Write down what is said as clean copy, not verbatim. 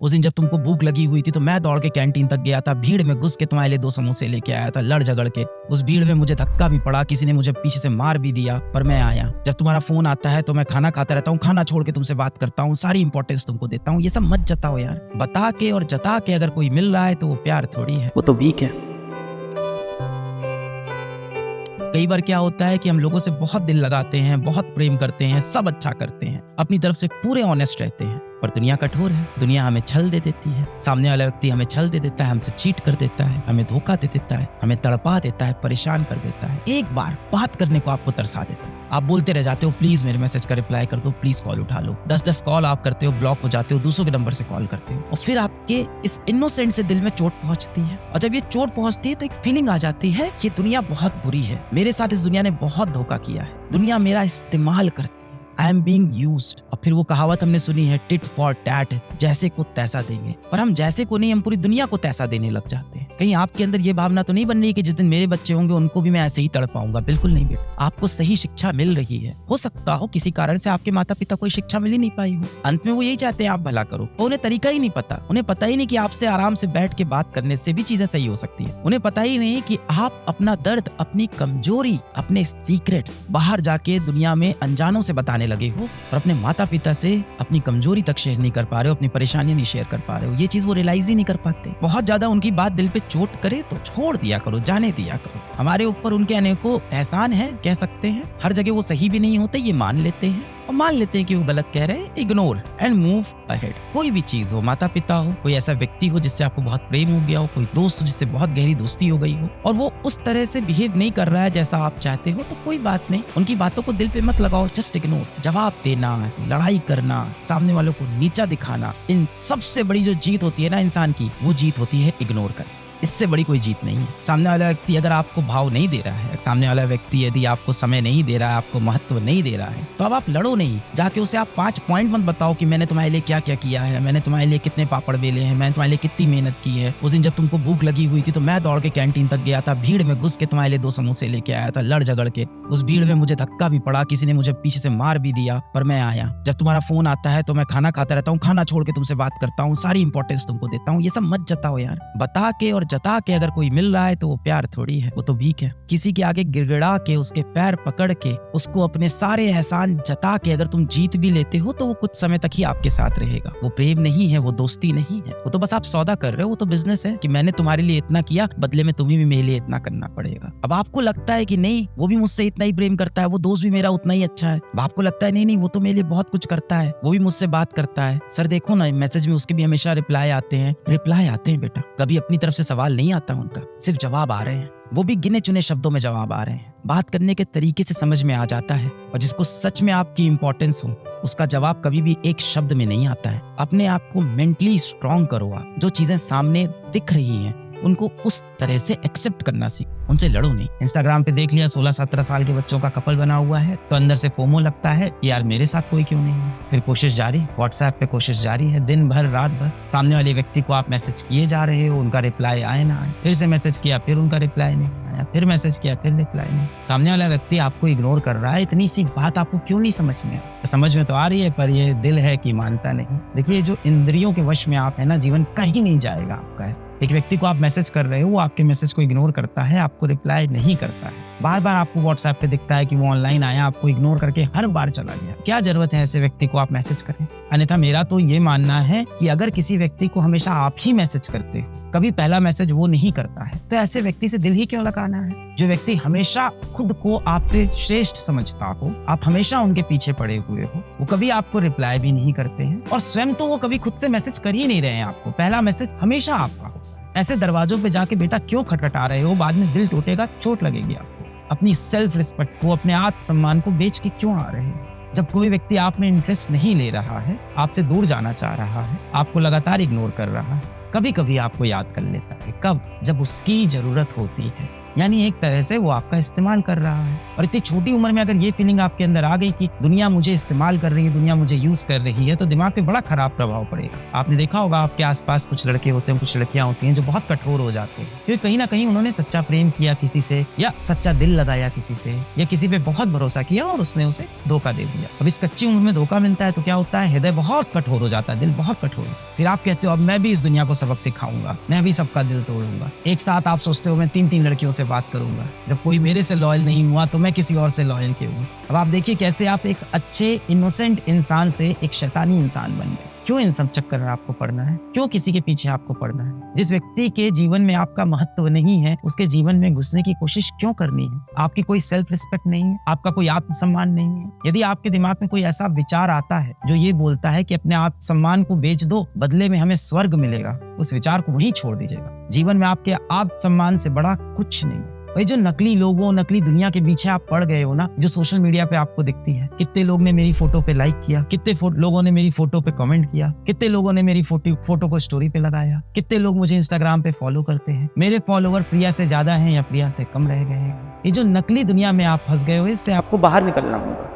उस दिन जब तुमको भूख लगी हुई थी तो मैं दौड़ के कैंटीन तक गया था, भीड़ में घुस के तुम्हारे लिए 2 समोसे लेके आया था, लड़ झगड़ के। उस भीड़ में मुझे धक्का भी पड़ा, किसी ने मुझे पीछे से मार भी दिया, पर मैं आया। जब तुम्हारा फोन आता है तो मैं खाना खाता रहता हूँ, खाना छोड़ के तुमसे बात करता हूँ, सारी इंपॉर्टेंस तुमको देता हूँ। ये सब मत जताओ यार। बता के और जता के अगर कोई मिल रहा है तो वो प्यार थोड़ी है, वो तो वीक है। कई बार क्या होता है कि हम लोगों से बहुत दिल लगाते हैं, बहुत प्रेम करते हैं, सब अच्छा करते हैं, अपनी तरफ से पूरे ऑनेस्ट रहते हैं, पर दुनिया कठोर है। दुनिया हमें छल दे देती है, सामने वाला व्यक्ति हमें छल दे देता है, हमसे चीट कर देता है, हमें धोखा दे देता है, हमें तड़पा देता है, परेशान कर देता है, एक बार बात करने को आपको तरसा देता है। आप बोलते रह जाते हो, प्लीज मेरे मैसेज का रिप्लाई कर दो, प्लीज कॉल उठा लो। 10-10 कॉल आप करते हो, ब्लॉक हो जाते हो, दूसरों के नंबर से कॉल करते हो, और फिर आपके इस इनोसेंट से दिल में चोट पहुंचती है। और जब ये चोट पहुंचती है तो एक फीलिंग आ जाती है कि दुनिया बहुत बुरी है, मेरे साथ इस दुनिया ने बहुत धोखा किया है, दुनिया मेरा इस्तेमाल करती है, आई एम बीइंग यूज्ड। और फिर वो कहावत हमने सुनी है, टिट फॉर टैट, जैसे को तैसा देंगे। पर हम जैसे को नहीं, हम पूरी दुनिया को तैसा देने लग जाते हैं। कहीं आपके अंदर ये भावना तो नहीं बन रही कि जिस दिन मेरे बच्चे होंगे उनको भी मैं ऐसे ही तड़पाऊंगा? बिल्कुल नहीं बेटा, आपको सही शिक्षा मिल रही है। हो सकता हो किसी कारण से आपके माता पिता कोई शिक्षा मिल ही नहीं पाई हो, अंत में वो यही चाहते हैं आप भला करो, और उन्हें तरीका ही नहीं पता। उन्हें पता ही नहीं कि आपसे आराम से बैठ के बात करने से भी चीजें सही हो सकती है। उन्हें पता ही नहीं कि आप अपना दर्द, अपनी कमजोरी, अपने सीक्रेट्स बाहर जाके दुनिया में अनजानों से बताने लगे हो, और अपने माता पिता से अपनी कमजोरी तक शेयर नहीं कर पा रहे हो, अपनी परेशानियां नहीं शेयर कर पा रहे हो। ये चीज वो रियलाइज ही नहीं कर पाते। बहुत ज्यादा उनकी बात दिल पे चोट करे तो छोड़ दिया करो, जाने दिया करो। हमारे ऊपर उनके अनेकों एहसान है, कह सकते हैं। हर जगह वो सही भी नहीं होते, ये मान लेते हैं, और मान लेते हैं कि वो गलत कह रहे हैं, इग्नोर एंड मूव अहेड। कोई भी चीज हो, माता पिता हो, कोई ऐसा व्यक्ति हो जिससे आपको बहुत प्रेम हो गया हो, कोई दोस्त हो जिससे बहुत गहरी दोस्ती हो गई हो, और वो उस तरह से बिहेव नहीं कर रहा है जैसा आप चाहते हो, तो कोई बात नहीं, उनकी बातों को दिल पे मत लगाओ, जस्ट इग्नोर। जवाब देना, लड़ाई करना, सामने वालों को नीचा दिखाना, इन सबसे बड़ी जो जीत होती है ना इंसान की, वो जीत होती है इग्नोर करना। इससे बड़ी कोई जीत नहीं है। सामने वाला व्यक्ति अगर आपको भाव नहीं दे रहा है, सामने वाला व्यक्ति यदि आपको समय नहीं दे रहा है, आपको महत्व नहीं दे रहा है, तो अब आप लड़ो नहीं। जाके उसे आप 5 पॉइंट मत बताओ कि मैंने तुम्हारे लिए क्या क्या किया है, मैंने तुम्हारे लिए कितने पापड़ बेले हैं, मैंने तुम्हारे लिए कितनी मेहनत की है। उस दिन जब तुमको भूख लगी हुई थी तो मैं दौड़ के कैंटीन तक गया था, भीड़ में घुस के तुम्हारे लिए 2 समोसे लेके आया था, लड़ झगड़ के। उस भीड़ में मुझे धक्का भी पड़ा, किसी ने मुझे पीछे से मार भी दिया, पर मैं आया। जब तुम्हारा फोन आता है तो मैं खाना खाता रहता हूँ, खाना छोड़ के तुमसे बात करता हूँ, सारी इंपॉर्टेंस तुमको देता हूँ। ये सब मत जताओ यार। बता के और जता के अगर कोई मिल रहा है तो वो प्यार थोड़ी है, वो तो वीक है। किसी के आगे गिड़गिड़ा के, उसके पैर पकड़ के, उसको अपने सारे एहसान जता के अगर तुम जीत भी लेते हो तो वो कुछ समय तक ही आपके साथ रहेगा। वो प्रेम नहीं है, वो दोस्ती नहीं है, वो तो बस आप सौदा कर रहे हो, वो तो बिजनेस है कि मैंने तुम्हारे लिए इतना किया, बदले में तुम्हें भी मेरे लिए इतना करना पड़ेगा। अब आपको लगता है कि नहीं, वो भी मुझसे इतना ही प्रेम करता है, वो दोस्त भी मेरा उतना ही अच्छा है। अब आपको लगता है नहीं नहीं, वो तो मेरे लिए बहुत कुछ करता है, वो भी मुझसे बात करता है। सर देखो ना, मैसेज में उसके भी हमेशा रिप्लाई आते हैं बेटा, कभी अपनी तरफ से सवाल नहीं आता उनका, सिर्फ जवाब आ रहे हैं, वो भी गिने चुने शब्दों में जवाब आ रहे हैं। बात करने के तरीके से समझ में आ जाता है, और जिसको सच में आपकी इंपॉर्टेंस हो उसका जवाब कभी भी एक शब्द में नहीं आता है। अपने आप को मेंटली स्ट्रांग करो। आप जो चीजें सामने दिख रही हैं उनको उस तरह से एक्सेप्ट करना सीखो, उनसे लड़ो नहीं। इंस्टाग्राम पे देख लिया 16-17 साल के बच्चों का कपल बना हुआ है तो अंदर से फोमो लगता है कि यार मेरे साथ कोई क्यों नहीं है। फिर कोशिश जारी, व्हाट्सएप पे कोशिश जारी है, दिन भर रात भर। सामने वाले व्यक्ति को आप मैसेज किए जा रहे हो, उनका रिप्लाई आए ना आए, फिर से मैसेज किया, फिर उनका रिप्लाई नहीं आया, फिर मैसेज किया, फिर रिप्लाई नहीं। सामने वाला व्यक्ति आपको इग्नोर कर रहा है, इतनी सी बात आपको क्यों नहीं समझ में? समझ में तो आ रही है, पर ये दिल है कि मानता नहीं। देखिए, जो इंद्रियों के वश में आप है ना, जीवन कहीं नहीं जाएगा आपका। एक व्यक्ति को आप मैसेज कर रहे हो, वो आपके मैसेज को इग्नोर करता है, आपको रिप्लाई नहीं करता है, बार बार आपको व्हाट्सएप पे दिखता है कि वो ऑनलाइन आया, आपको इग्नोर करके हर बार चला गया। क्या जरूरत है ऐसे व्यक्ति को आप मैसेज करें? अन्यथा मेरा तो ये मानना है कि अगर किसी व्यक्ति को हमेशा आप ही मैसेज करते हो, कभी पहला मैसेज वो नहीं करता है, तो ऐसे व्यक्ति से दिल ही क्यों लगाना है? जो व्यक्ति हमेशा खुद को आपसे श्रेष्ठ समझता हो, आप हमेशा उनके पीछे पड़े हुए हो, वो कभी आपको रिप्लाई भी नहीं करते हैं, और स्वयं तो वो कभी खुद से मैसेज कर ही नहीं रहे हैं आपको, पहला मैसेज हमेशा आपका हो। ऐसे दरवाजों पे जाके बेटा क्यों खटखटा रहे हो? बाद में दिल टूटेगा, चोट लगेगी आपको। अपनी सेल्फ रिस्पेक्ट को, अपने आत्मसम्मान को बेच के क्यों आ रहे हैं? जब कोई व्यक्ति आप में इंटरेस्ट नहीं ले रहा है, आपसे दूर जाना चाह रहा है, आपको लगातार इग्नोर कर रहा है, कभी कभी आपको याद कर लेता है। कब? जब उसकी जरूरत होती है। यानी एक तरह से वो आपका इस्तेमाल कर रहा है। और इतनी छोटी उम्र में अगर ये फीलिंग आपके अंदर आ गई कि दुनिया मुझे इस्तेमाल कर रही है, दुनिया मुझे यूज कर रही है, तो दिमाग पे बड़ा खराब प्रभाव पड़ेगा। आपने देखा होगा आपके आसपास कुछ लड़के होते हैं, कुछ लड़कियां होती हैं जो बहुत कठोर हो जाते हैं, क्योंकि कहीं ना कहीं उन्होंने सच्चा प्रेम किया किसी से, या सच्चा दिल लगाया किसी से, या किसी पे बहुत भरोसा किया और उसने उसे धोखा दे दिया। अब इस कच्ची उम्र में धोखा मिलता है तो क्या होता है, हृदय बहुत कठोर हो जाता है, दिल बहुत कठोर। फिर आप कहते हो अब मैं भी इस दुनिया को सबक सिखाऊंगा, मैं भी सबका दिल तोड़ूंगा। एक साथ आप सोचते हो मैं 3-3 लड़कियों से बात करूंगा, जब कोई मेरे से लॉयल नहीं हुआ तो मैं किसी और से लॉयल क्यों हूँ। अब आप देखिए कैसे आप एक अच्छे इनोसेंट इंसान से एक शैतानी इंसान बन गए। क्यों इन सब चक्कर में आपको पड़ना है, क्यों किसी के पीछे आपको पड़ना है। जिस व्यक्ति के जीवन में आपका महत्व नहीं है उसके जीवन में घुसने की कोशिश क्यों करनी है। आपकी कोई सेल्फ रिस्पेक्ट नहीं है, आपका कोई आत्मसम्मान नहीं है। यदि आपके दिमाग में कोई ऐसा विचार आता है जो ये बोलता है कि अपने आत्मसम्मान को बेच दो, बदले में हमें स्वर्ग मिलेगा, उस विचार को वहीं छोड़ दीजिएगा। जीवन में आपके आत्मसम्मान से बड़ा कुछ नहीं है। भाई जो नकली लोगों, नकली दुनिया के पीछे आप पड़ गए हो ना, जो सोशल मीडिया पे आपको दिखती है, कितने लोग ने मेरी फोटो पे लाइक किया, कितने लोगों ने मेरी फोटो पे कमेंट किया, कितने लोगों ने मेरी फोटो को स्टोरी पे लगाया, कितने लोग मुझे इंस्टाग्राम पे फॉलो करते हैं, मेरे फॉलोवर प्रिया से ज्यादा हैं या प्रिया से कम रह गए हैं। ये जो नकली दुनिया में आप फंस गए हो, इससे आपको बाहर निकलना होगा।